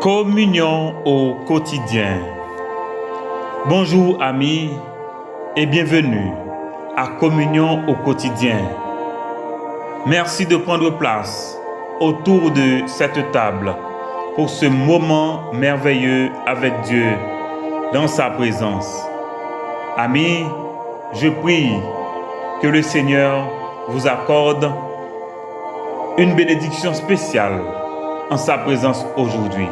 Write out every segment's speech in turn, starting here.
Communion au quotidien. Bonjour amis et bienvenue à Communion au quotidien. Merci de prendre place autour de cette table pour ce moment merveilleux avec Dieu dans sa présence. Amis, je prie que le Seigneur vous accorde une bénédiction spéciale en sa présence aujourd'hui.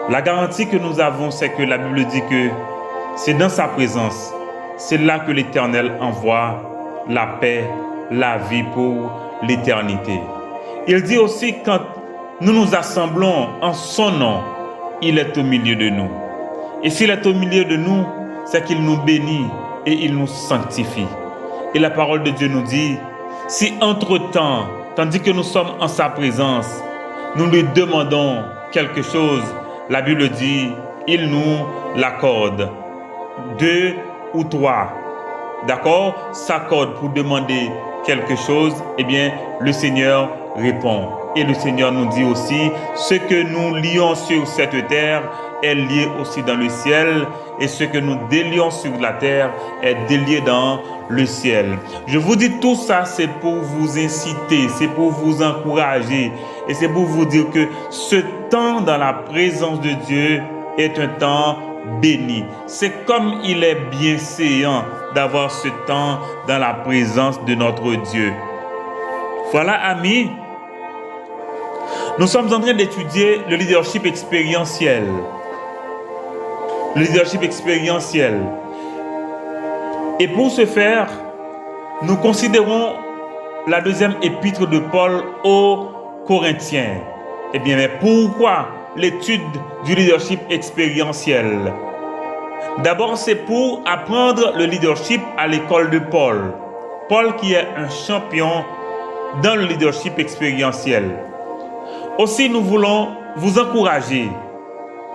La garantie que nous avons, c'est que la Bible dit que c'est dans sa présence, c'est là que l'Éternel envoie la paix, la vie pour l'éternité. Il dit aussi quand nous nous assemblons en son nom, il est au milieu de nous. Et s'il est au milieu de nous, c'est qu'il nous bénit et il nous sanctifie. Et la parole de Dieu nous dit, si entre-temps, tandis que nous sommes en sa présence, nous lui demandons quelque chose, la Bible dit, il nous l'accorde. 2 ou 3, d'accord, s'accordent pour demander quelque chose, eh bien, le Seigneur répond. Et le Seigneur nous dit aussi, ce que nous lions sur cette terre est lié aussi dans le ciel, et ce que nous délions sur la terre est délié dans le ciel. Je vous dis tout ça, c'est pour vous inciter, c'est pour vous encourager, et c'est pour vous dire que ce temps dans la présence de Dieu est un temps béni. C'est comme il est bienséant d'avoir ce temps dans la présence de notre Dieu. Voilà, amis, nous sommes en train d'étudier le leadership expérientiel. Le leadership expérientiel. Et pour ce faire, nous considérons la deuxième épître de Paul aux Corinthiens. Eh bien, mais pourquoi l'étude du leadership expérientiel? D'abord, c'est pour apprendre le leadership à l'école de Paul. Paul qui est un champion dans le leadership expérientiel. Aussi, nous voulons vous encourager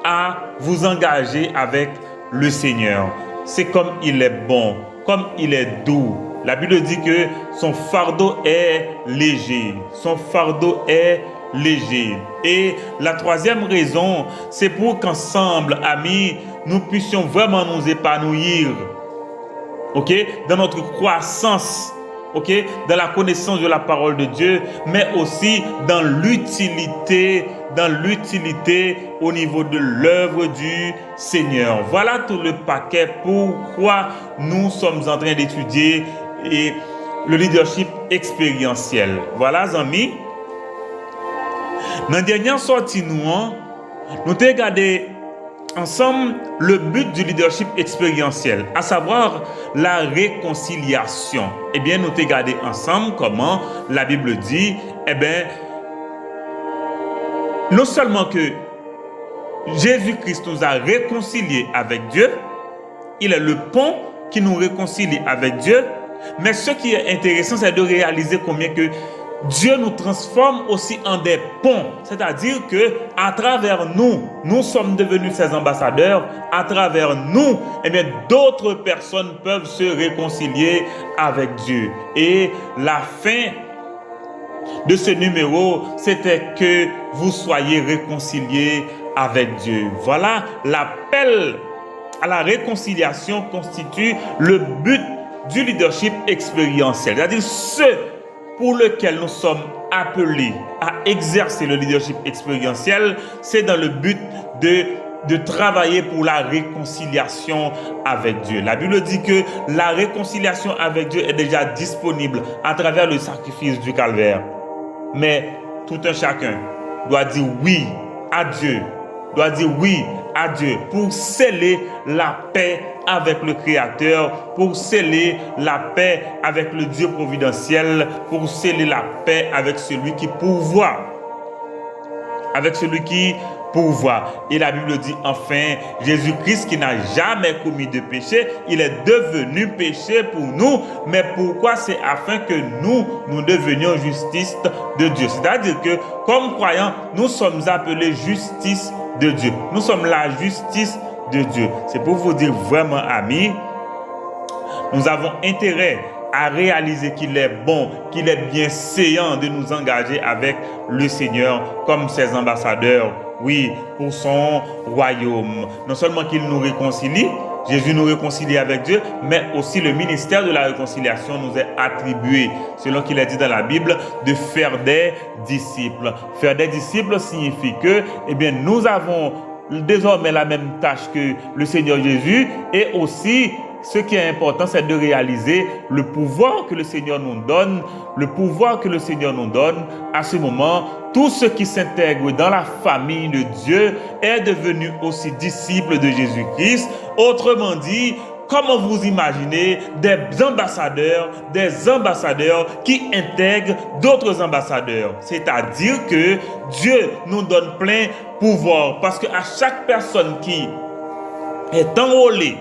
à vous engager avec le Seigneur. C'est comme il est bon, comme il est doux. La Bible dit que son fardeau est léger. Son fardeau est léger. Et la troisième raison, c'est pour qu'ensemble, amis, nous puissions vraiment nous épanouir, ok, dans notre croissance, ok, dans la connaissance de la parole de Dieu, mais aussi dans l'utilité au niveau de l'œuvre du Seigneur. Voilà tout le paquet pourquoi nous sommes en train d'étudier le leadership expérientiel. Voilà, amis. Dans la dernière sortie, nous avons regardé ensemble le but du leadership expérientiel, à savoir la réconciliation. Eh bien, nous avons regardé ensemble comment la Bible dit, eh bien, non seulement que Jésus-Christ nous a réconciliés avec Dieu, il est le pont qui nous réconcilie avec Dieu, mais ce qui est intéressant, c'est de réaliser combien que Dieu nous transforme aussi en des ponts. C'est-à-dire que à travers nous, nous sommes devenus ses ambassadeurs. À travers nous, eh bien, d'autres personnes peuvent se réconcilier avec Dieu. Et la fin de ce numéro, c'était que vous soyez réconciliés avec Dieu. Voilà, l'appel à la réconciliation constitue le but du leadership expérientiel. C'est-à-dire ce pour lequel nous sommes appelés à exercer le leadership expérientiel, c'est dans le but de travailler pour la réconciliation avec Dieu. La Bible dit que la réconciliation avec Dieu est déjà disponible à travers le sacrifice du calvaire. Mais tout un chacun doit dire oui à Dieu, pour sceller la paix avec le Créateur, pour sceller la paix avec le Dieu providentiel, pour sceller la paix avec celui qui pourvoit, avec celui qui pouvoir. Et la Bible dit enfin, Jésus-Christ qui n'a jamais commis de péché, il est devenu péché pour nous. Mais pourquoi? C'est afin que nous devenions justice de Dieu. C'est-à-dire que comme croyants, nous sommes appelés justice de Dieu. Nous sommes la justice de Dieu. C'est pour vous dire vraiment, amis, nous avons intérêt à réaliser qu'il est bon, qu'il est bienséant de nous engager avec le Seigneur comme ses ambassadeurs, oui, pour son royaume. Non seulement qu'il nous réconcilie, Jésus nous réconcilie avec Dieu, mais aussi le ministère de la réconciliation nous est attribué, selon qu'il est dit dans la Bible, de faire des disciples. Faire des disciples signifie que, eh bien, nous avons désormais la même tâche que le Seigneur Jésus, et aussi ce qui est important, c'est de réaliser le pouvoir que le Seigneur nous donne, le pouvoir que le Seigneur nous donne. À ce moment, tout ce qui s'intègre dans la famille de Dieu est devenu aussi disciple de Jésus-Christ. Autrement dit, comment vous imaginez des ambassadeurs qui intègrent d'autres ambassadeurs? C'est-à-dire que Dieu nous donne plein pouvoir, parce qu'à chaque personne qui est enrôlée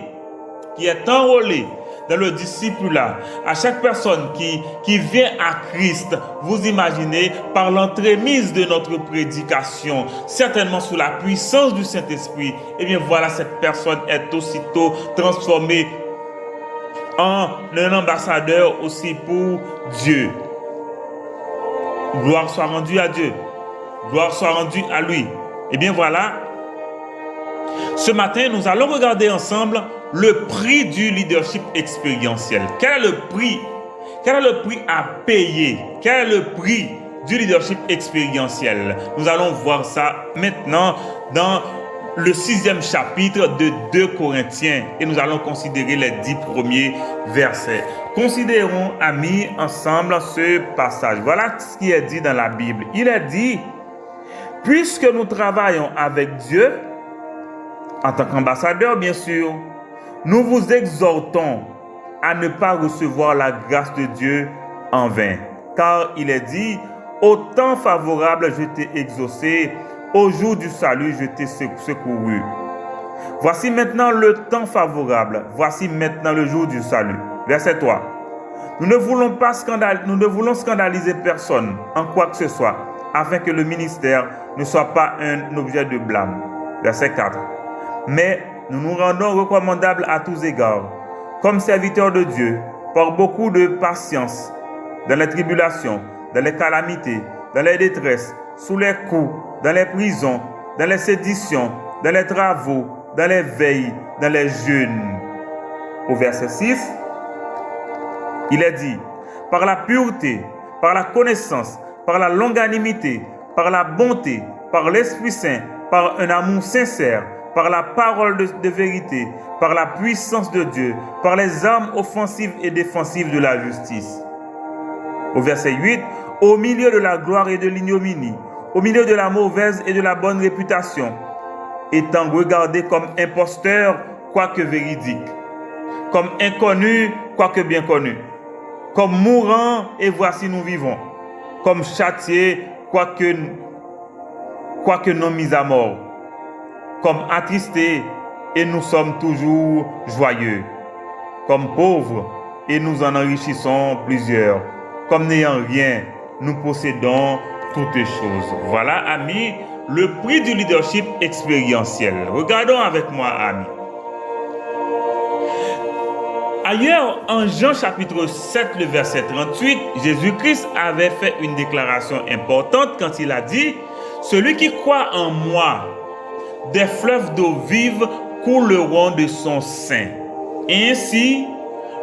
dans le disciple-là, à chaque personne qui vient à Christ, vous imaginez, par l'entremise de notre prédication, certainement sous la puissance du Saint-Esprit, eh bien voilà, cette personne est aussitôt transformée en un ambassadeur aussi pour Dieu. Gloire soit rendue à Dieu. Gloire soit rendue à lui. Eh bien voilà, ce matin, nous allons regarder ensemble le prix du leadership expérientiel. Quel est le prix? Quel est le prix à payer? Quel est le prix du leadership expérientiel? Nous allons voir ça maintenant dans le 6e chapitre de 2 Corinthiens et nous allons considérer les 10 premiers versets. Considérons, amis, ensemble ce passage. Voilà ce qui est dit dans la Bible. Il est dit, puisque nous travaillons avec Dieu, en tant qu'ambassadeur, bien sûr, nous vous exhortons à ne pas recevoir la grâce de Dieu en vain. Car il est dit, au temps favorable, je t'ai exaucé, au jour du salut, je t'ai secouru. Voici maintenant le temps favorable, voici maintenant le jour du salut. Verset 3. Nous ne voulons scandaliser personne en quoi que ce soit, afin que le ministère ne soit pas un objet de blâme. Verset 4. Mais nous nous rendons recommandables à tous égards, comme serviteurs de Dieu, par beaucoup de patience, dans les tribulations, dans les calamités, dans les détresses, sous les coups, dans les prisons, dans les séditions, dans les travaux, dans les veilles, dans les jeûnes. Au verset 6, il est dit, par la pureté, par la connaissance, par la longanimité, par la bonté, par l'Esprit Saint, par un amour sincère, par la parole de vérité, par la puissance de Dieu, par les armes offensives et défensives de la justice. Au verset 8, au milieu de la gloire et de l'ignominie, au milieu de la mauvaise et de la bonne réputation, étant regardé comme imposteur, quoique véridique, comme inconnu, quoique bien connu, comme mourant, et voici nous vivons, comme châtié, quoique non mis à mort, comme attristés, et nous sommes toujours joyeux, comme pauvres, et nous en enrichissons plusieurs, comme n'ayant rien, nous possédons toutes choses. Voilà, amis, le prix du leadership expérientiel. Regardons avec moi, amis. Ailleurs, en Jean chapitre 7, le verset 38, Jésus-Christ avait fait une déclaration importante quand il a dit « Celui qui croit en moi, des fleuves d'eau vive couleront de son sein. » Ainsi,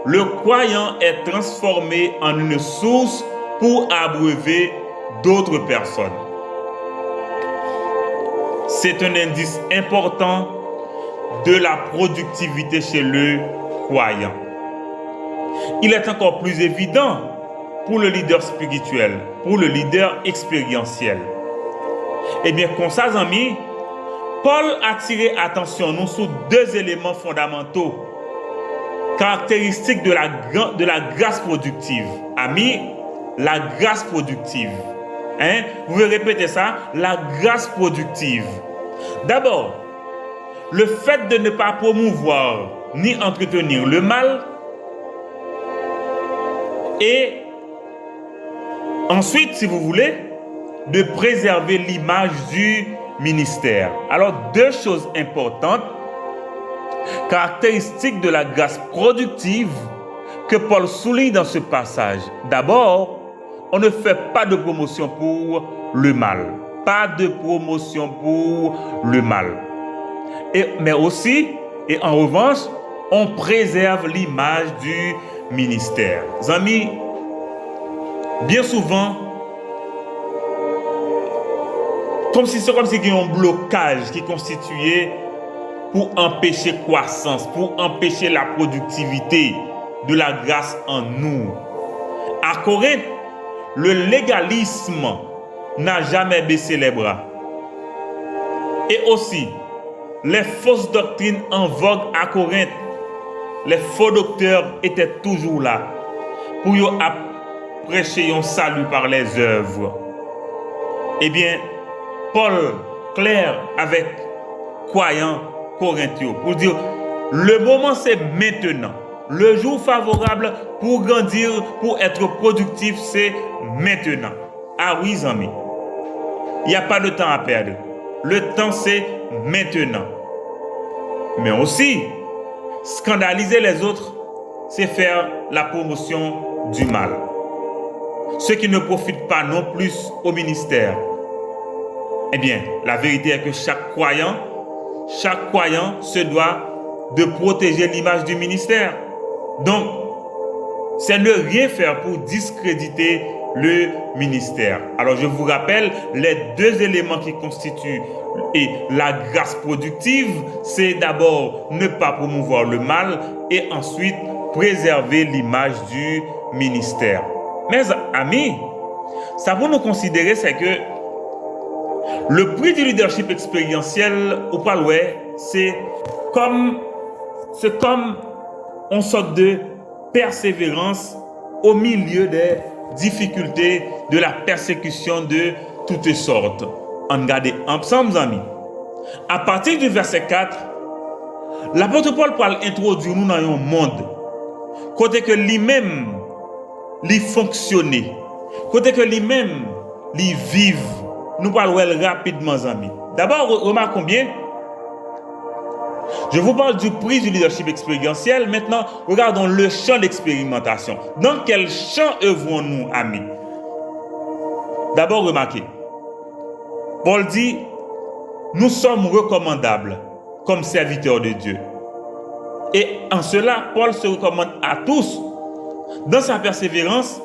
le croyant est transformé en une source pour abreuver d'autres personnes. C'est un indice important de la productivité chez le croyant. Il est encore plus évident pour le leader spirituel, pour le leader expérientiel. Eh bien, comme ça, amis, Paul a tiré attention nous sur deux éléments fondamentaux, caractéristiques de la grâce productive. Amis, la grâce productive. Vous pouvez répéter ça, la grâce productive. D'abord, le fait de ne pas promouvoir ni entretenir le mal. Et ensuite, si vous voulez, de préserver l'image du ministère. Alors, deux choses importantes, caractéristiques de la grâce productive que Paul souligne dans ce passage. D'abord, on ne fait pas de promotion pour le mal. Pas de promotion pour le mal. Mais aussi, et en revanche, on préserve l'image du ministère. Amis, bien souvent, c'est comme si il y a un blocage qui est constitué pour empêcher croissance, pour empêcher la productivité de la grâce en nous. À Corinthe, le légalisme n'a jamais baissé les bras. Et aussi, les fausses doctrines en vogue à Corinthe, les faux docteurs étaient toujours là pour prêcher un salut par les œuvres. Eh bien, Paul, clair avec croyants corinthiens, pour dire, le moment c'est maintenant. Le jour favorable pour grandir, pour être productif, c'est maintenant. Ah oui, amis, il n'y a pas de temps à perdre. Le temps c'est maintenant. Mais aussi, scandaliser les autres, c'est faire la promotion du mal. Ceux qui ne profitent pas non plus au ministère. Eh bien, la vérité est que chaque croyant se doit de protéger l'image du ministère. Donc, c'est ne rien faire pour discréditer le ministère. Alors, je vous rappelle, les deux éléments qui constituent la grâce productive, c'est d'abord ne pas promouvoir le mal et ensuite préserver l'image du ministère. Mes amis, ça pour nous considérer, c'est que le prix du leadership expérientiel, au Paloué, c'est comme une sorte de persévérance au milieu des difficultés, de la persécution de toutes sortes. On regarde ensemble, amis. À partir du verset 4, l'apôtre Paul parle introduire nous dans un monde côté que lui-même lui fonctionne, côté que lui-même lui vive. Nous parlons rapidement, amis. D'abord, remarquons bien, je vous parle du prix du leadership expérientiel. Maintenant, regardons le champ d'expérimentation. Dans quel champ œuvrons-nous, amis? D'abord, remarquez, Paul dit, nous sommes recommandables comme serviteurs de Dieu. Et en cela, Paul se recommande à tous. Dans sa persévérance,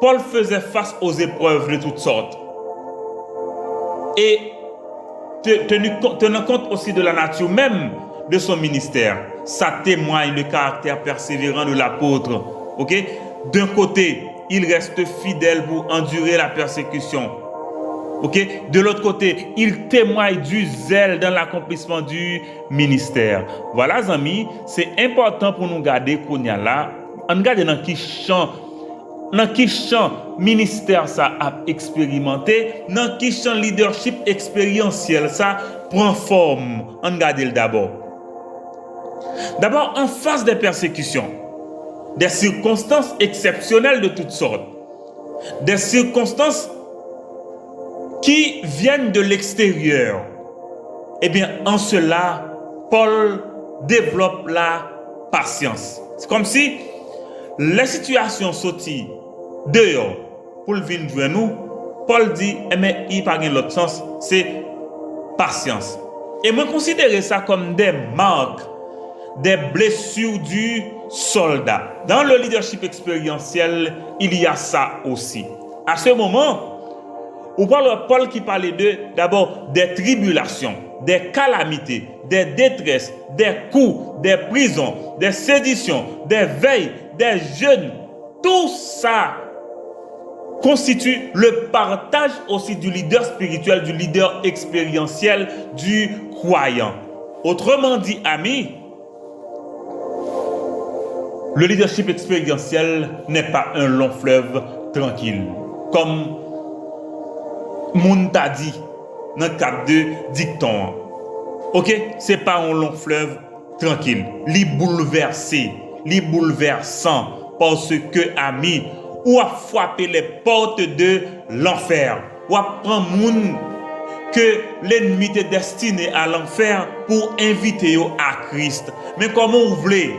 Paul faisait face aux épreuves de toutes sortes. Et tenant compte aussi de la nature même de son ministère, ça témoigne le caractère persévérant de l'apôtre. Okay? D'un côté, il reste fidèle pour endurer la persécution. Okay? De l'autre côté, il témoigne du zèle dans l'accomplissement du ministère. Voilà, amis, c'est important pour nous garder qu'on y a là. On regarde dans qui champ ministère ça a expérimenté, dans qui champ leadership expérientiel ça prend forme. On regarde d'abord. D'abord, en face des persécutions, des circonstances exceptionnelles de toutes sortes, des circonstances qui viennent de l'extérieur, eh bien, en cela, Paul développe la patience. C'est comme si les situations sorties dehors pour venir jouer nous, Paul dit, mais il n'y a pas l'autre sens, c'est patience. Et moi, considérer ça comme des marques, des blessures du soldat. Dans le leadership expérientiel, il y a ça aussi. À ce moment, on parle de Paul qui parlait d'abord des tribulations, des calamités, des détresses, des coups, des prisons, des séditions, des veilles, des jeûnes. Tout ça constitue le partage aussi du leader spirituel, du leader expérientiel, du croyant. Autrement dit, amis, le leadership expérientiel n'est pas un long fleuve tranquille. Comme Moun t'a dit, dans le cadre de dicton. OK, c'est pas un long fleuve tranquille, li bouleversé, li bouleversant parce que ami, ou a frappé les portes de l'enfer, ou a prendre moun que l'ennemi est destiné à l'enfer pour inviter à Christ. Mais comment vous voulez?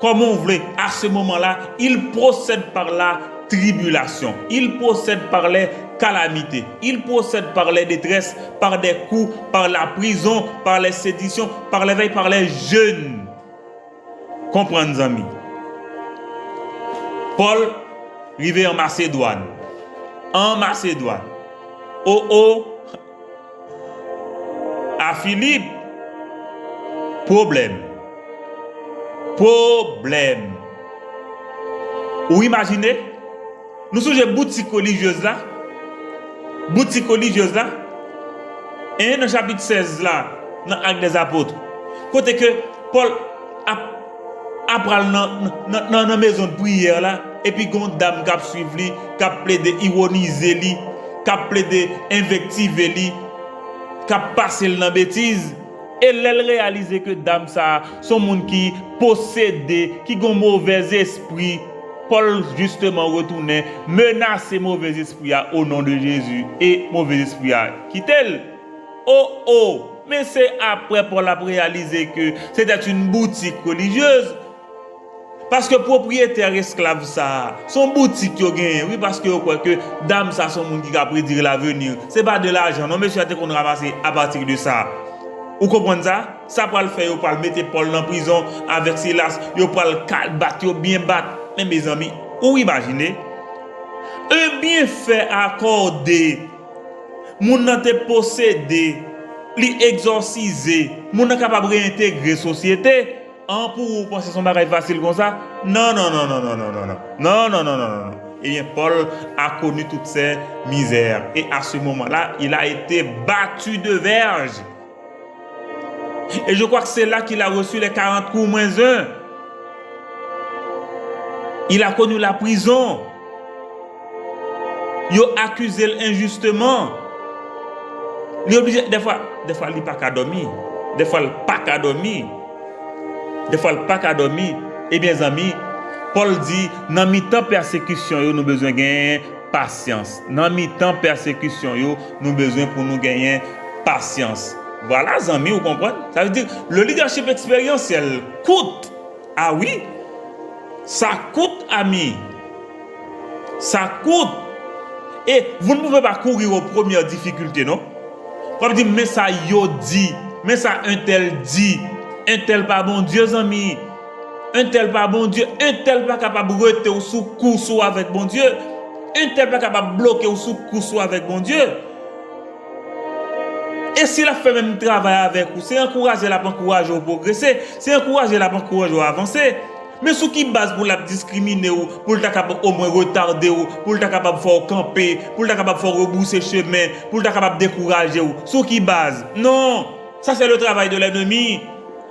Comment vous voulez? À ce moment-là, il procède par la tribulation, il procède par les calamités, il procède par les détresses, par des coups, par la prison, par les séditions, par les veilles, par les jeûnes. Comprenez, amis? Paul arrivé en Macédoine. En Macédoine. À Philippe. Problème. Ou imaginez, nous sommes une boutique religieuse là. Et dans le chapitre 16 là, dans l'Acte des Apôtres, côté que Paul a dans la maison de prière là, et puis une dame qui a suivi, qui a plaidé ironiser, qui a plaidé invectiver, qui a passé dans la bêtise. Et elle réalise que dame ça, son monde qui possède, qui a un mauvais esprit. Paul justement retourné, menace mauvais esprit au nom de Jésus. Et mauvais esprit quitte elle. Mais c'est après Paul a réalisé que c'était une boutique religieuse. Parce que propriétaire esclave ça, son boutique yo gagne, oui parce que yo croit que dame ça son monde qui a prédire l'avenir. C'est pas de l'argent, non monsieur a qu'on ramasse à partir de ça. Vous comprenez ça? Ça va le faire, vous va le mettre Paul en prison avec Silas, vous va le battre, bien battre. Mais mes amis, vous imaginez? Un bienfait accordé, mon nan te possédé, li exorcisé, mon nan capable de réintégrer société. Pour vous penser son bagage facile comme ça? Non. Eh bien, Paul a connu toutes ces misères. Et à ce moment-là, il a été battu de verge. Et je crois que c'est là qu'il a reçu les 40 coups moins 1. Il a connu la prison. Il a accusé injustement. Il est obligé, des fois, il n'a pas qu'à dormir. Des fois, il n'a pas qu'à dormir. Eh bien, amis, Paul dit, dans mi-temps persécution, nous besoin de gagner patience. Dans mi-temps persécution, nous besoin pour nous gagner patience. Voilà, amis, vous comprenez? Ça veut dire, le leadership expérientiel coûte. Ah oui, ça coûte, amis. Ça coûte. Et vous ne pouvez pas courir aux premières difficultés, non? Comme dire, mais ça yo dit, mais ça un tel dit, un tel pas bon Dieu, amis. Un tel pas bon Dieu, un tel pas capable de rester ou sous course avec bon Dieu, un tel pas capable de bloquer ou sous course avec bon Dieu. Et s'il a fait même travail avec vous, c'est encourager la encourager à progresser, c'est encourager la encourager à avancer. Mais sous qui base pour la discriminer ou pour le capable au moins retarder ou pour le capable faire camper, pour le capable faire rebousser chemin, pour le capable décourager ou sous qui base? Non, ça c'est le travail de l'ennemi.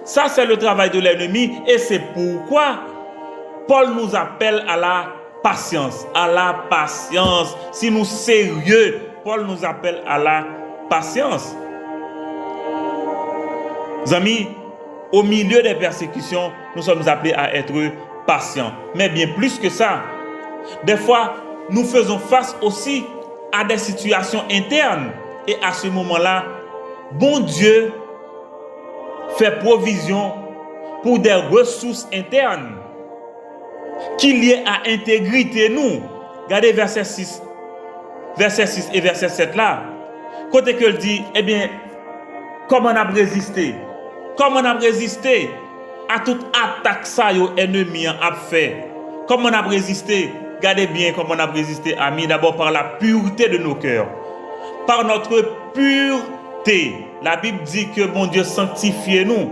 Ça c'est le travail de l'ennemi et c'est pourquoi Paul nous appelle à la patience, à la patience. Si nous sommes sérieux, Paul nous appelle à la patience. Amis, au milieu des persécutions, nous sommes appelés à être patients. Mais bien plus que ça, des fois, nous faisons face aussi à des situations internes. Et à ce moment-là, bon Dieu fait provision pour des ressources internes qui liées à l'intégrité nous. Regardez verset 6 et verset 7 là. Côté que dit, eh bien, comment on a résisté? Comment on a résisté à toute attaque ça yo ennemi a fait? Comment on a résisté? Regardez bien comment on a résisté, amis. D'abord par la pureté de nos cœurs. Par notre pureté. La Bible dit que bon Dieu sanctifie nous.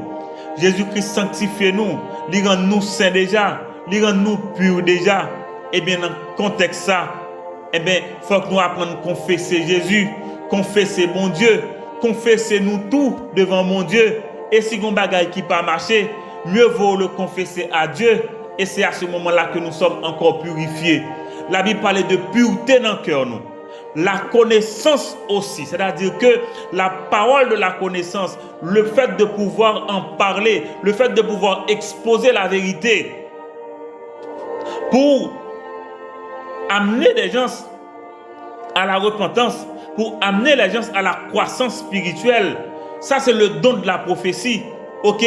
Jésus-Christ sanctifie nous. Il rend nous saints déjà. Il rend nous purs déjà. Eh bien, dans le contexte ça, eh bien, il faut que nous apprenions à confesser Jésus. Confesser mon Dieu. Confesser nous tout devant mon Dieu. Et si on bagaille qui pas marché, mieux vaut le confesser à Dieu. Et c'est à ce moment-là que nous sommes encore purifiés. La Bible parle de pureté dans le cœur, nous. la connaissance aussi. C'est-à-dire que la parole de la connaissance, le fait de pouvoir en parler, le fait de pouvoir exposer la vérité pour amener des gens à la repentance, pour amener les gens à la croissance spirituelle. Ça, c'est le don de la prophétie, ok,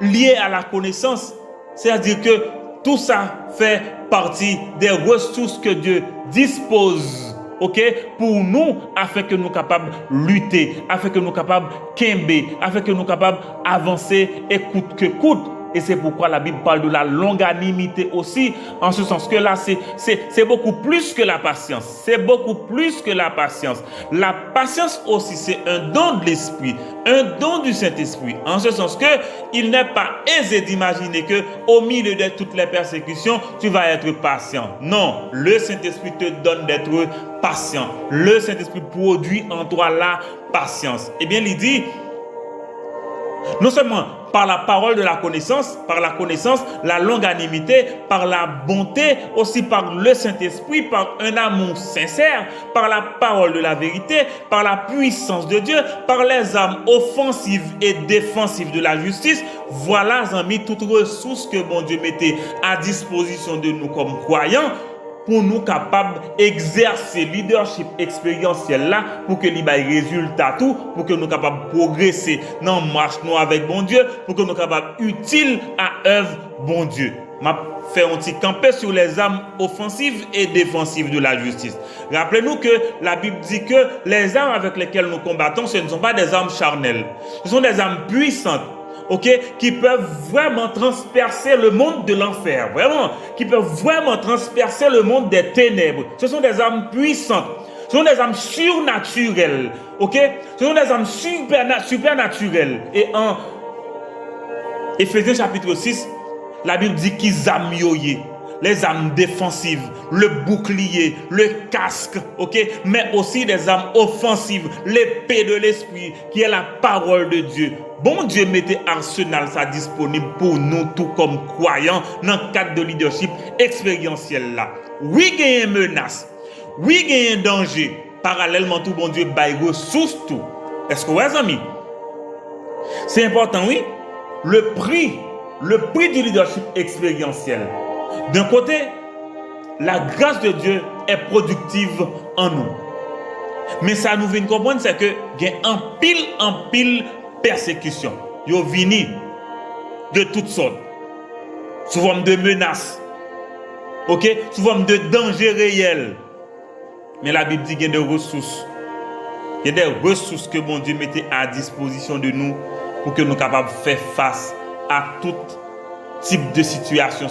lié à la connaissance. C'est-à-dire que tout ça fait partie des ressources que Dieu dispose, ok, pour nous, afin que nous soyons capables de lutter, afin que nous soyons capables de quimber, afin que nous soyons capables d'avancer et coûte que coûte. Et c'est pourquoi la Bible parle de la longanimité aussi, en ce sens que là, c'est beaucoup plus que la patience. C'est beaucoup plus que la patience. La patience aussi, c'est un don de l'Esprit, un don du Saint-Esprit, en ce sens que il n'est pas aisé d'imaginer que au milieu de toutes les persécutions, tu vas être patient. Non, le Saint-Esprit te donne d'être patient. Le Saint-Esprit produit en toi la patience. Eh bien, il dit, non seulement par la parole de la connaissance, la longanimité, par la bonté, aussi par le Saint-Esprit, par un amour sincère, par la parole de la vérité, par la puissance de Dieu, par les armes offensives et défensives de la justice. Voilà, amis, toutes ressources que bon Dieu mettait à disposition de nous comme croyants, pour nous capables d'exercer le leadership expérientiel là, pour que les résultats tout, pour que nous capables de progresser dans la marche nous avec bon Dieu, pour que nous capables utiles à œuvre bon Dieu. M'a fait un petit camper sur les armes offensives et défensives de la justice. Rappelez-nous que la Bible dit que les armes avec lesquelles nous combattons, ce ne sont pas des armes charnelles, ce sont des armes puissantes. Okay, qui peuvent vraiment transpercer le monde de l'enfer, vraiment, qui peuvent vraiment transpercer le monde des ténèbres. Ce sont des armes puissantes, ce sont des armes surnaturelles, okay? Ce sont des armes supernaturelles. Et en Éphésiens chapitre 6, la Bible dit qu'ils arment les armes défensives, le bouclier, le casque, ok, mais aussi des armes offensives, l'épée de l'esprit, qui est la parole de Dieu. Bon Dieu mettait arsenal ça disponible pour nous, tout comme croyants, dans le cadre de leadership expérientiel là. Oui, il y a une menace, oui, il y a un danger. Parallèlement, tout bon Dieu baille ressources tout. Est-ce que vous avez amis? C'est important, oui. Le prix du leadership expérientiel. D'un côté, la grâce de Dieu est productive en nous. Mais ça nous vient comprendre, c'est que il y a en pile persécution. Il y a vini de toutes sortes. Sous forme de menaces. Ok? Sous forme de dangers réels. Mais la Bible dit qu'il y a des ressources. Il y a des ressources que mon Dieu mettait à disposition de nous pour que nous soyons capables de faire face à tout type de situation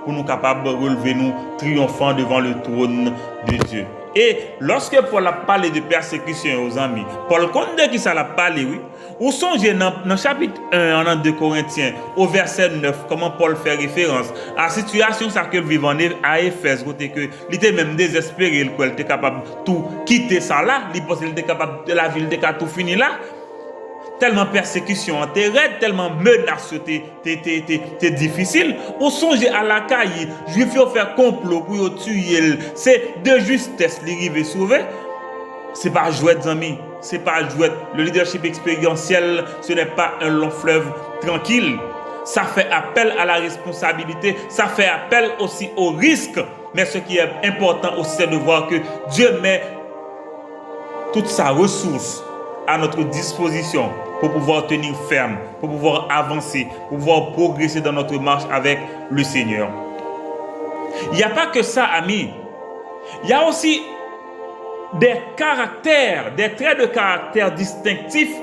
pour nous capables de relever nous triomphant devant le trône de Dieu. Et lorsque Paul a parlé de persécution aux amis, Paul compte de qui ça l'a parlé, oui. Ou songez dans le chapitre 1 en 2 Corinthiens, au verset 9, comment Paul fait référence à la situation que vivait à Éphèse, côté que il était même désespéré, il était capable de tout quitter ça là, il était capable de la ville de tout finir là. Tellement persécution, tellement menace, t'es difficile. Ou songez à la caille, juif ont fait complot pour tuer. C'est de justesse les rives sauver. C'est pas jouet, amis. C'est pas jouet. Le leadership expérientiel, ce n'est pas un long fleuve tranquille. Ça fait appel à la responsabilité. Ça fait appel aussi au risque. Mais ce qui est important aussi, c'est de voir que Dieu met toute sa ressource à notre disposition pour pouvoir tenir ferme, pour pouvoir avancer, pour pouvoir progresser dans notre marche avec le Seigneur. Il n'y a pas que ça, amis. Il y a aussi des caractères, des traits de caractère distinctifs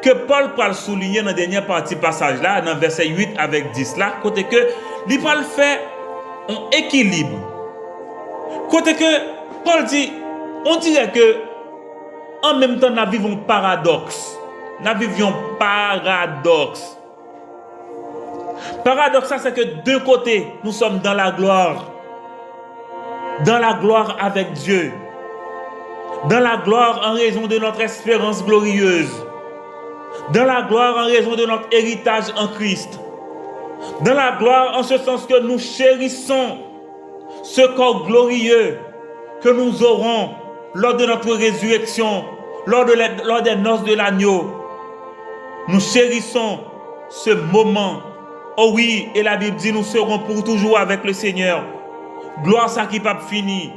que Paul va souligner dans la dernière partie passage là, dans verset 8 avec 10 là, côté que il va le faire un équilibre. Côté que Paul dit, on dirait que en même temps, nous vivons paradoxe. Nous vivions paradoxe. Paradoxe, ça c'est que d'un côté, nous sommes dans la gloire. Dans la gloire avec Dieu. Dans la gloire en raison de notre espérance glorieuse. Dans la gloire en raison de notre héritage en Christ. Dans la gloire en ce sens que nous chérissons ce corps glorieux que nous aurons lors de notre résurrection, lors des noces de l'agneau, nous chérissons ce moment. Oh oui, et la Bible dit, nous serons pour toujours avec le Seigneur. Gloire ça qui pas fini.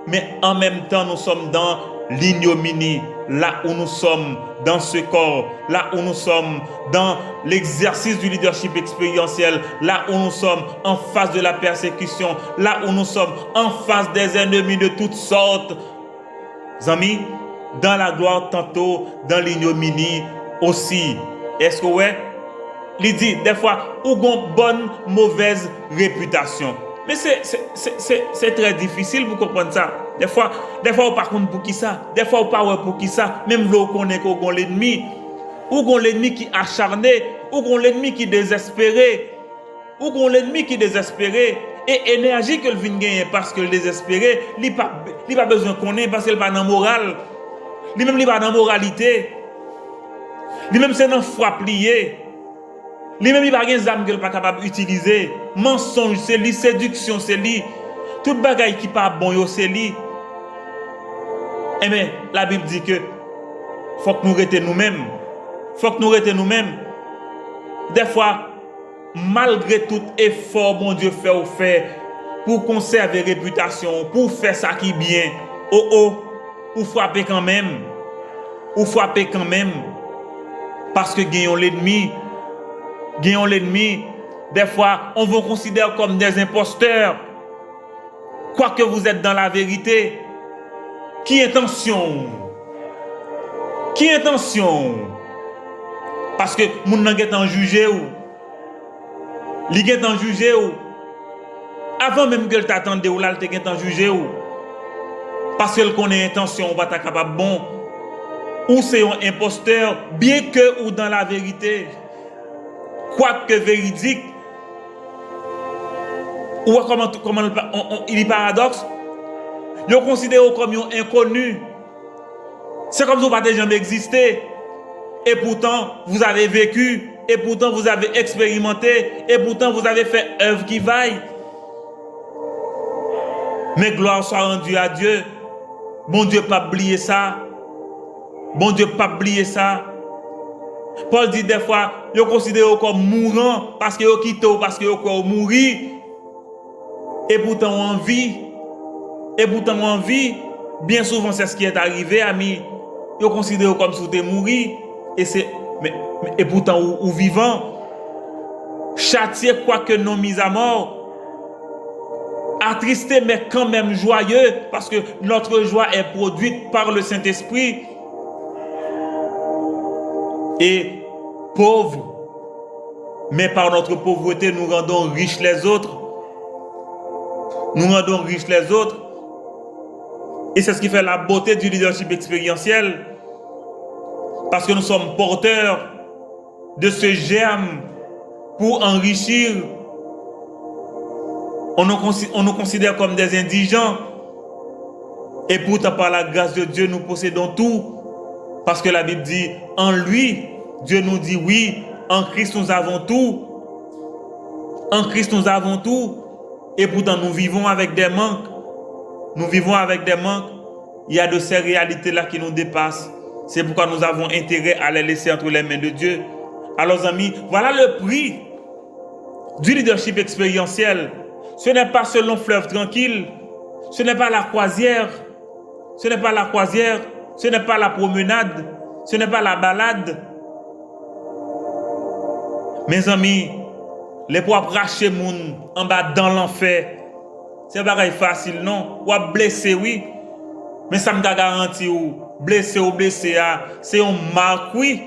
Mais en même temps, nous sommes dans l'ignominie, là où nous sommes dans ce corps, là où nous sommes dans l'exercice du leadership expérientiel, là où nous sommes en face de la persécution, là où nous sommes en face des ennemis de toutes sortes. Amis, dans la gloire tantôt, dans l'ignominie aussi. Est-ce que ouais? Il dit des fois, ou une bonne, mauvaise réputation. Mais c'est très difficile pour comprendre ça. Des fois, on par contre pour qui ça? Des fois, on parle pour qui ça? Même là, on connaît qu'on l'ennemi. Ou qu'on l'ennemi qui est acharné. Ou qu'on l'ennemi qui est désespéré. Ou qu'on l'ennemi qui est désespéré. Et énergie que le vient gagner parce que le désespéré, il n'a pas besoin qu'on ait parce qu'il n'est pas dans la morale. Lui-même, il n'est pas dans la moralité. Lui-même, c'est dans le frappe lié. Lui-même, il n'y a pas des armes qu'il n'est pas capable d'utiliser. Mensonge, c'est lui. Séduction, c'est lui. Toute bagaille qui n'est pas bon, c'est lui. Eh bien, la Bible dit que faut que nous restions nous-mêmes. Faut que nous restions nous-mêmes. Des fois, malgré tout effort, bon Dieu fait pour conserver réputation, pour faire ça qui est bien, ou frapper quand même. Ou frapper quand même. Parce que gagnons l'ennemi. Gagnons l'ennemi. Des fois, on vous considère comme des imposteurs. Quoique vous êtes dans la vérité. Qui intention? Qui intention? Parce que moun nan get en jugé ou. Li get en jugé ou. Avant même que t'attende ou là, il get en jugé ou. Parce que connaît intention, on va être capable bon. Ou c'est un imposteur, bien que ou dans la vérité. Quoique véridique, ou comment il est paradoxe, ils considèrent comme un inconnu. C'est comme si vous n'avez jamais existé. Et pourtant, vous avez vécu. Et pourtant, vous avez expérimenté. Et pourtant, vous avez fait œuvre qui vaille. Mais gloire soit rendue à Dieu. Bon Dieu, pas oublier ça. Bon Dieu, pas oublier ça. Paul dit des fois, ils considèrent comme mourant parce qu'ils ont quitté ou parce qu'ils ont mouru. Et pourtant, en vie. Et pourtant, en vie, bien souvent, c'est ce qui est arrivé, amis. Ils considèrent comme si tu es mort. Et pourtant, ou vivant. Châtié, quoique non mis à mort. Attristé, mais quand même joyeux. Parce que notre joie est produite par le Saint-Esprit. Et pauvres, mais par notre pauvreté, nous rendons riches les autres. Nous rendons riches les autres. Et c'est ce qui fait la beauté du leadership expérientiel. Parce que nous sommes porteurs de ce germe pour enrichir. On nous considère comme des indigents. Et pourtant, par la grâce de Dieu, nous possédons tout. Parce que la Bible dit, en lui, Dieu nous dit oui, en Christ nous avons tout. En Christ nous avons tout. Et pourtant nous vivons avec des manques. Nous vivons avec des manques. Il y a de ces réalités-là qui nous dépassent. C'est pourquoi nous avons intérêt à les laisser entre les mains de Dieu. Alors amis, voilà le prix du leadership expérientiel. Ce n'est pas selon fleuve tranquille. Ce n'est pas la croisière. Ce n'est pas la croisière. Ce n'est pas la promenade, ce n'est pas la balade. Mes amis, les pour racher moun en bas dans l'enfer, c'est pas facile, non? Ou à blesser, oui. Mais ça me garantit ou blesser, c'est une marque, oui.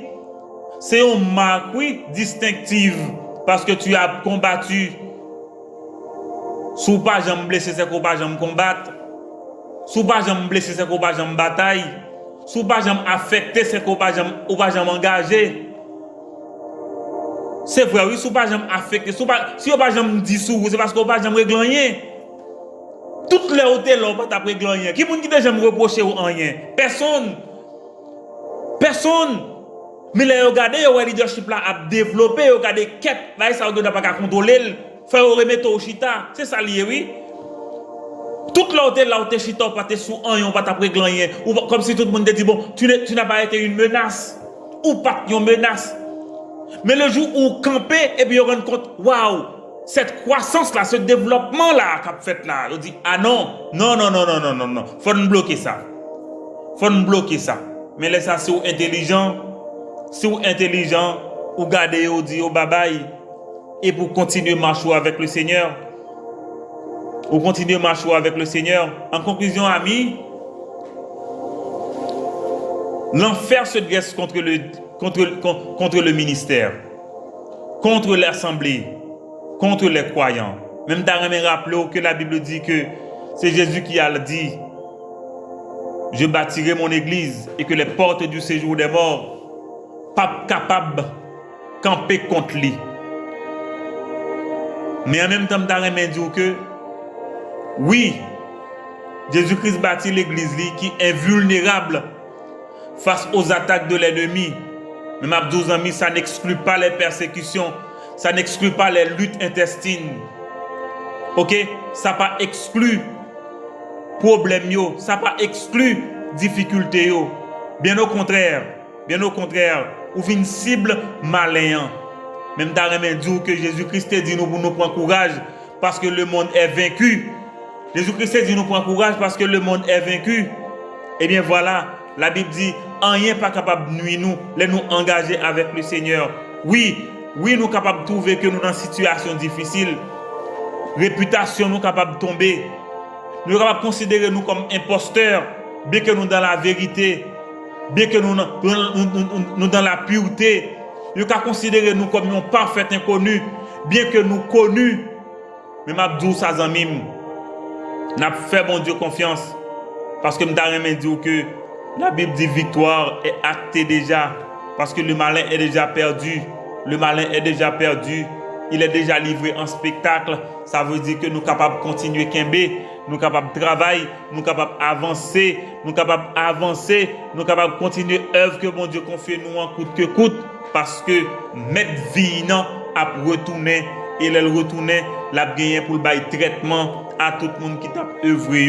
C'est une marque, oui, distinctive. Parce que tu as combattu. Sous pas j'aime blesser, c'est qu'on pas j'aime combattre. Sous pas j'aime blesser, c'est qu'on pas j'aime bataille. Si vous ne pouvez pas affecter, c'est que vous ne pouvez pas engager. C'est vrai, oui, si vous ne pouvez pas affecter, si vous ne pouvez pas dissoudre, c'est parce que vous ne pouvez pas régler rien. Toutes les hôtels n'ont pas régler rien. Qui peut déjà me reprocher ou rien? Personne. Personne. Mais là, regardez, le leadership là a développé, regardez, quête, là, ça ne doit pas contrôler, faire remettre au chita. C'est ça lié, oui. Toute là où t'es chita, pas t'es sous un, on pas t'après gagner. Ou comme si tout le monde te dit, bon, tu n'as pas été une menace. Ou pas une menace. Mais le jour où vous campez, et puis vous rendez compte, waouh, cette croissance-là, ce développement-là qu'a fait là, vous dites, ah non, faut nous bloquer ça. Faut nous bloquer ça. Mais là, ça, si vous intelligent, vous gardez, vous dites, oh bye bye, et pour continuer à marcher avec le Seigneur. Vous continuez à marcher avec le Seigneur. En conclusion, amis, l'enfer se dresse contre le ministère, contre l'assemblée, contre les croyants. Même Darren me rappelle que la Bible dit que c'est Jésus qui a dit, je bâtirai mon église et que les portes du séjour des morts pas capables de camper contre lui. Mais en même temps, Darren me dit que oui, Jésus-Christ bâtit l'église qui est vulnérable face aux attaques de l'ennemi. Mais ma douze amis, ça n'exclut pas les persécutions, ça n'exclut pas les luttes intestines. Ok? Ça pas exclu problème, ça pas exclu difficulté. Bien au contraire, ou une cible malin. Même dans les dit que Jésus-Christ dit nous pour nous prendre courage parce que le monde est vaincu. Jésus-Christ dit nous prendre courage parce que le monde est vaincu. Eh bien voilà, la Bible dit rien pas capable de nuire nous, les nous engager avec le Seigneur. Oui, nous sommes capables de trouver que nous dans une situation difficile. Réputation nous capable de tomber. Nous sommes capables de considérer nous comme imposteurs, bien que nous dans la vérité, bien que nous dans la pureté. Nous sommes considérer nous comme un parfait inconnu, bien que nous connus. Mais Mabdou Sazamim, n'a fait mon Dieu confiance. Parce que me dit que la Bible dit victoire est actée déjà. Parce que le malin est déjà perdu. Le malin est déjà perdu. Il est déjà livré en spectacle. Ça veut dire que nous sommes capables de continuer à Kembe. Nous sommes capables de travailler. Nous sommes capables d'avancer. Nous sommes capables d'avancer. Nous sommes capables de continuer l'œuvre que mon Dieu confie nous en coûte que coûte. Parce que mettre vie à retourner. Et elle retourner, la gagner pour le bail traitement à tout le monde qui t'a œuvré.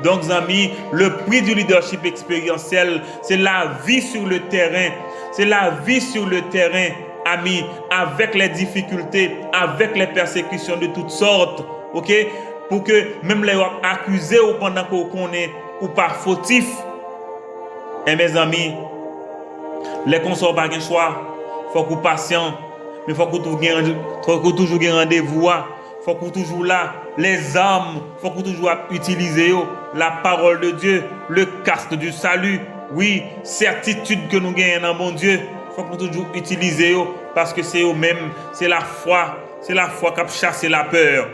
Donc, amis, le prix du leadership expérientiel, c'est la vie sur le terrain. C'est la vie sur le terrain, amis, avec les difficultés, avec les persécutions de toutes sortes. Ok? Pour que même les accusés ou pendant qu'on connaît ou par fautif. Et mes amis, les consorts pas un choix. Il faut qu'on patient. Mais il faut que toujours ait rendez-vous. Il faut que toujours là. Les armes, il faut que toujours utiliser la parole de Dieu, le casque du salut. Oui, certitude que nous gagnons dans mon Dieu. Il faut que toujours utiliser parce que c'est eux-mêmes, c'est la foi qui a chassé la peur.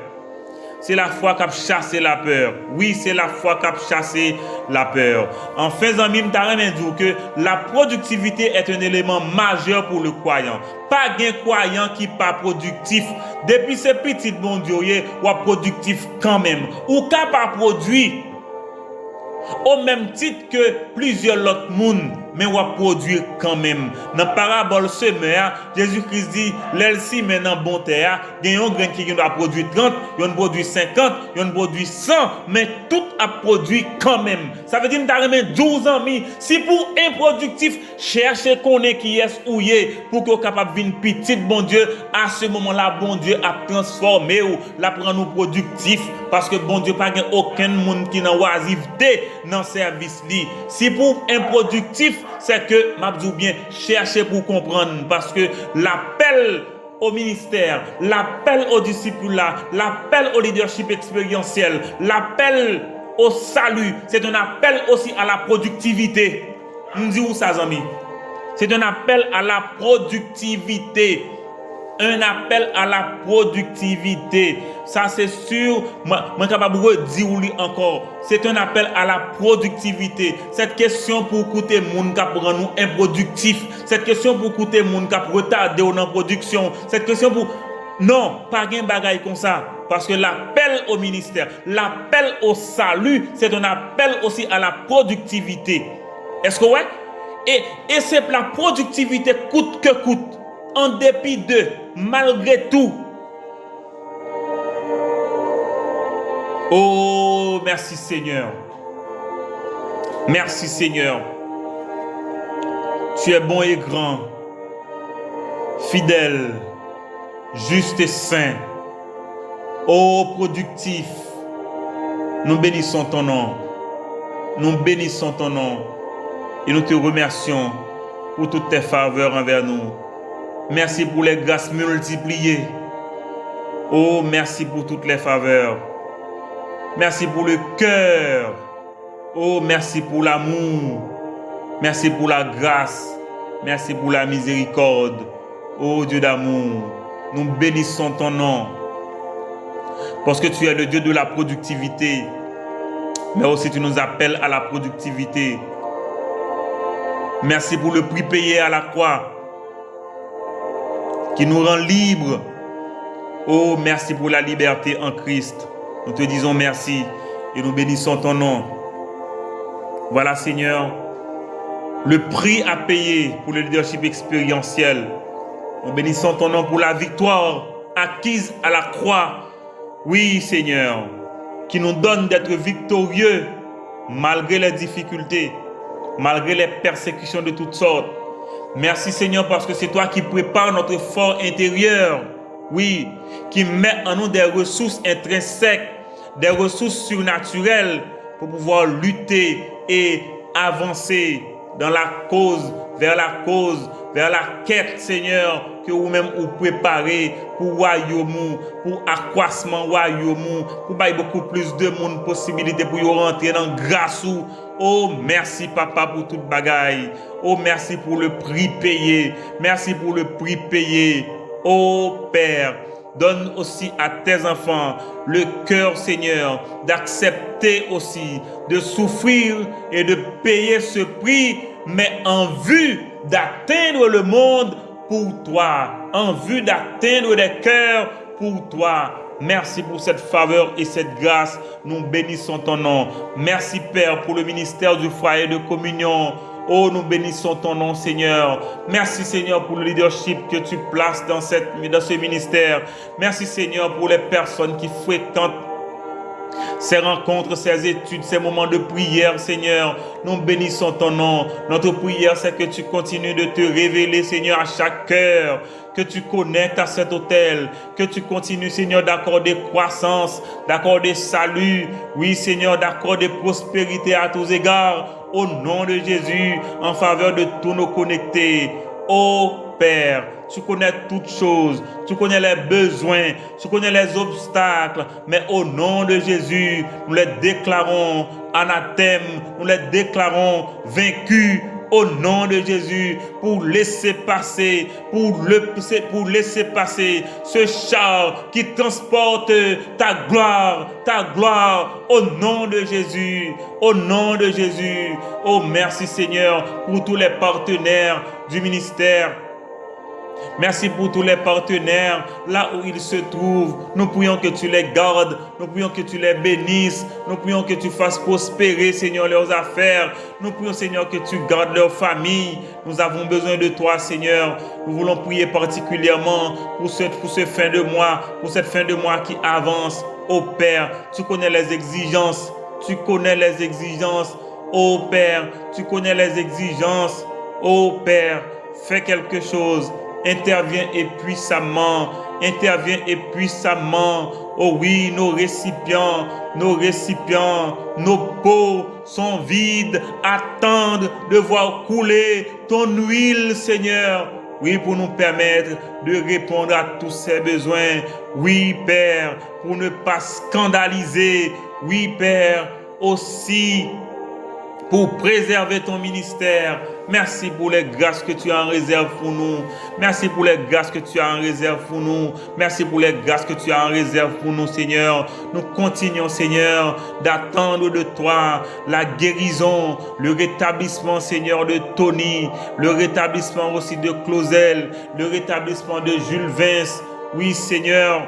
C'est la foi qui a chassé la peur. Oui, c'est la foi qui a chassé la peur. Enfin, amis, je dire que la productivité est un élément majeur pour le croyant. Pas un croyant qui n'est pas productif. Depuis ce petit bon Dieu, ou productif quand même. Ou capable de produire au même titre que plusieurs autres mondes, mais on va produire quand même. Dans la parabole semeur, Jésus-Christ dit, l'elsi mais dans bon terre, il y a un grain qui doit produire 30, il y a un produit 50, il y a un produit 100, mais tout a produit quand même. Ça veut dire que 12 ans, si pour improductif, cherchez qu'on est qui est ou pour qu'on soit capable de venir petit bon Dieu, à ce moment-là, bon Dieu a transformé ou la prend nous productif, parce que bon Dieu n'a pas aucun monde qui n'a oisiveté dans le service. Si pour improductif, c'est que, m'abdou bien, cherchez pour comprendre, parce que l'appel au ministère, l'appel au discipulat, l'appel au leadership expérientiel, l'appel au salut, c'est un appel aussi à la productivité. On dit où ça, amis? C'est un appel à la productivité. Un appel à la productivité. Ça, c'est sûr. Moi, je suis capable de dire encore. C'est un appel à la productivité. Cette question pour écouter les gens qui rend nous improductifs. Cette question pour écouter les gens qui retarder dans la production. Cette question pour... Non, pas de bagaille comme ça. Parce que l'appel au ministère, l'appel au salut, c'est un appel aussi à la productivité. Est-ce que ouais? Et c'est la productivité coûte que coûte. En dépit de, malgré tout. Oh, merci Seigneur. Merci Seigneur. Tu es bon et grand, fidèle, juste et saint. Oh, productif. Nous bénissons ton nom. Nous bénissons ton nom. Et nous te remercions pour toutes tes faveurs envers nous. Merci pour les grâces multipliées. Oh, merci pour toutes les faveurs. Merci pour le cœur. Oh, merci pour l'amour. Merci pour la grâce. Merci pour la miséricorde. Oh Dieu d'amour, nous bénissons ton nom. Parce que tu es le Dieu de la productivité. Mais aussi tu nous appelles à la productivité. Merci pour le prix payé à la croix qui nous rend libres. Oh, merci pour la liberté en Christ. Nous te disons merci et nous bénissons ton nom. Voilà Seigneur, le prix à payer pour le leadership expérientiel. Nous bénissons ton nom pour la victoire acquise à la croix. Oui Seigneur, qui nous donne d'être victorieux malgré les difficultés, malgré les persécutions de toutes sortes. Merci Seigneur parce que c'est toi qui prépares notre fort intérieur. Oui, qui met en nous des ressources intrinsèques, des ressources surnaturelles pour pouvoir lutter et avancer dans la cause, vers la quête, Seigneur, que vous-même vous préparez pour royaume, pour accroissement royaume, pour bailler beaucoup plus de monde, possibilité pour y rentrer dans grâce. Oh, merci Papa pour toute bagaille. Oh, merci pour le prix payé. Merci pour le prix payé. Oh Père, donne aussi à tes enfants le cœur, Seigneur, d'accepter aussi, de souffrir et de payer ce prix, mais en vue d'atteindre le monde pour toi, en vue d'atteindre les cœurs pour toi. Merci pour cette faveur et cette grâce. Nous bénissons ton nom. Merci Père pour le ministère du foyer de communion. Oh, nous bénissons ton nom, Seigneur. Merci, Seigneur, pour le leadership que tu places dans ce ministère. Merci, Seigneur, pour les personnes qui fréquentent ces rencontres, ces études, ces moments de prière, Seigneur. Nous bénissons ton nom. Notre prière, c'est que tu continues de te révéler, Seigneur, à chaque cœur, que tu connectes à cet autel, que tu continues, Seigneur, d'accorder croissance, d'accorder salut. Oui, Seigneur, d'accorder prospérité à tous égards. Au nom de Jésus, en faveur de tous nos connectés. Ô Père, tu connais toutes choses, tu connais les besoins, tu connais les obstacles, mais au nom de Jésus, nous les déclarons anathème, nous les déclarons vaincus. Au nom de Jésus, pour laisser passer, pour laisser passer ce char qui transporte ta gloire, au nom de Jésus, au nom de Jésus. Oh, merci Seigneur pour tous les partenaires du ministère. Merci pour tous les partenaires, là où ils se trouvent. Nous prions que tu les gardes, nous prions que tu les bénisses, nous prions que tu fasses prospérer, Seigneur, leurs affaires. Nous prions, Seigneur, que tu gardes leur famille. Nous avons besoin de toi, Seigneur. Nous voulons prier particulièrement pour cette fin de mois qui avance. Oh Père, tu connais les exigences, Oh Père, tu connais les exigences. Oh Père, fais quelque chose. Interviens et puissamment. Oh oui, nos récipients, nos pots sont vides, attendent de voir couler ton huile, Seigneur. Oui, pour nous permettre de répondre à tous ces besoins. Oui, Père, pour ne pas scandaliser. Oui, Père, aussi pour préserver ton ministère. Merci pour les grâces que tu as en réserve pour nous. Merci pour les grâces que tu as en réserve pour nous. Merci pour les grâces que tu as en réserve pour nous, Seigneur. Nous continuons, Seigneur, d'attendre de toi la guérison, le rétablissement, Seigneur, de Tony, le rétablissement aussi de Clausel, le rétablissement de Jules Vince. Oui, Seigneur,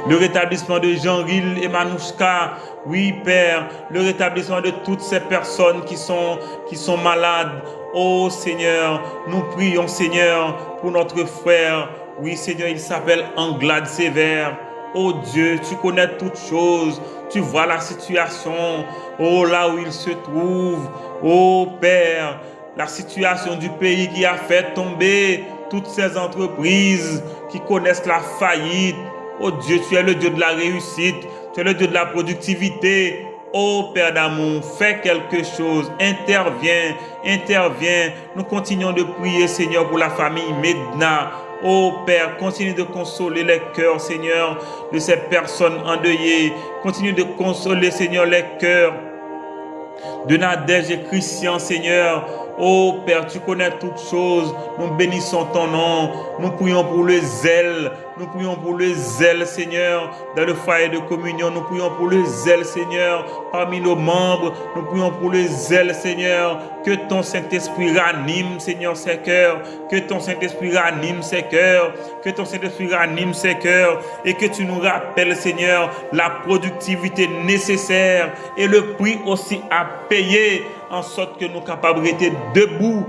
le rétablissement de Jean-Ril et Manouchka. Oui, Père, le rétablissement de toutes ces personnes qui sont malades. Oh, Seigneur, nous prions, Seigneur, pour notre frère. Oui, Seigneur, il s'appelle Anglade Sévère. Oh Dieu, tu connais toutes choses. Tu vois la situation, oh là où il se trouve. Oh Père, la situation du pays qui a fait tomber toutes ces entreprises qui connaissent la faillite. Oh Dieu, tu es le Dieu de la réussite, tu es le Dieu de la productivité. Oh Père d'amour, fais quelque chose, interviens, interviens. Nous continuons de prier, Seigneur, pour la famille Medna. Oh Père, continue de consoler les cœurs, Seigneur, de ces personnes endeuillées. Continue de consoler, Seigneur, les cœurs de Nadège et Christian, Seigneur. Oh Père, tu connais toutes choses. Nous bénissons ton nom. Nous prions pour le zèle. Nous prions pour le zèle, Seigneur, dans le foyer de communion. Nous prions pour le zèle, Seigneur, parmi nos membres. Nous prions pour le zèle, Seigneur. Que ton Saint-Esprit ranime, Seigneur, ces cœurs. Que ton Saint-Esprit ranime ces cœurs. Que ton Saint-Esprit ranime ces cœurs. Et que tu nous rappelles, Seigneur, la productivité nécessaire et le prix aussi à payer, en sorte que nous capables d'être debout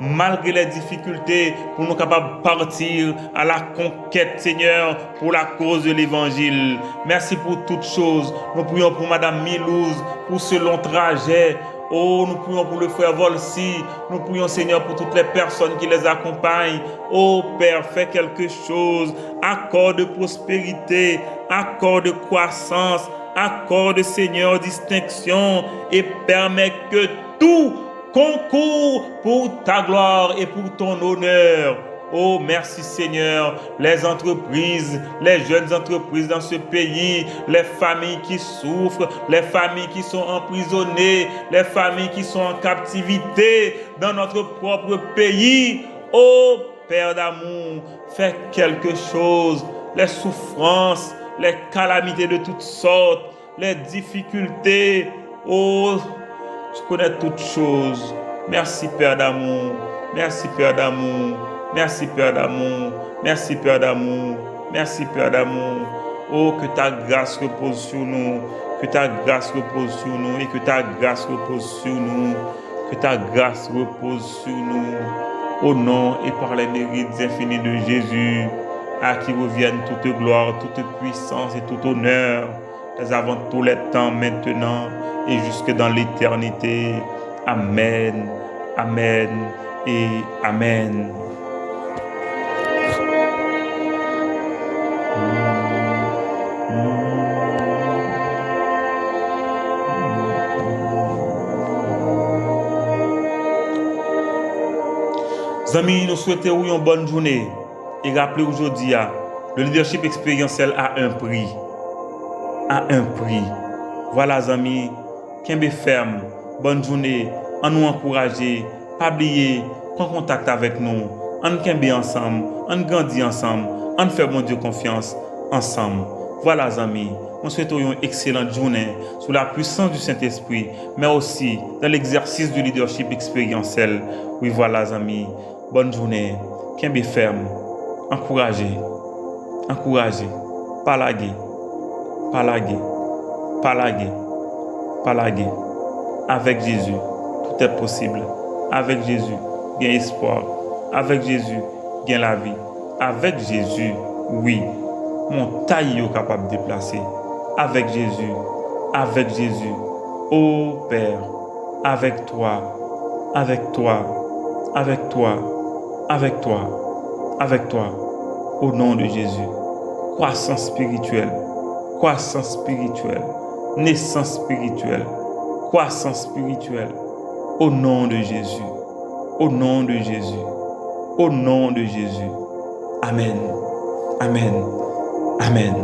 malgré les difficultés, pour nous capables de partir à la conquête, Seigneur, pour la cause de l'évangile. Merci pour toutes choses. Nous prions pour Madame Milouz, pour ce long trajet. Oh, nous prions pour le frère Volsi. Nous prions, Seigneur, pour toutes les personnes qui les accompagnent. Oh, Père, fais quelque chose. Accorde prospérité, accorde croissance, accorde, Seigneur, distinction, et permets que tout concourt pour ta gloire et pour ton honneur. Oh, merci Seigneur, les entreprises, les jeunes entreprises dans ce pays, les familles qui souffrent, les familles qui sont emprisonnées, les familles qui sont en captivité dans notre propre pays. Oh, Père d'amour, fais quelque chose. Les souffrances, les calamités de toutes sortes, les difficultés. Oh, tu connais toutes choses. Merci Père d'amour. Merci Père d'amour. Merci Père d'amour. Merci Père d'amour. Merci Père d'amour. Oh, que ta grâce repose sur nous. Que ta grâce repose sur nous. Et que ta grâce repose sur nous. Que ta grâce repose sur nous. Au nom et par les mérites infinis de Jésus, à qui reviennent toute gloire, toute puissance et tout honneur, dès avant tous les temps, maintenant et jusque dans l'éternité. Amen, amen et amen. Amis, nous souhaitons une bonne journée et rappelez aujourd'hui, le leadership expérientiel a un prix. A un prix. Voilà, amis, qu'un ferme, bonne journée, en nous encourager, pas oublier, prends contact avec nous, en nous ensemble, en grandit ensemble, en fait mon Dieu confiance ensemble. Voilà, amis, nous souhaitons une excellente journée sous la puissance du Saint-Esprit, mais aussi dans l'exercice du leadership expérientiel. Oui, voilà, amis, bonne journée, qu'un ferme, encouragez, palaguer. Avec Jésus, tout est possible. Avec Jésus, il y a espoir. Avec Jésus, il y a la vie. Avec Jésus, oui, montagne est capable de déplacer. Avec Jésus, oh Père, avec toi, au nom de Jésus. Croissance spirituelle, naissance spirituelle, croissance spirituelle, au nom de Jésus, au nom de Jésus, au nom de Jésus. Amen, amen, amen.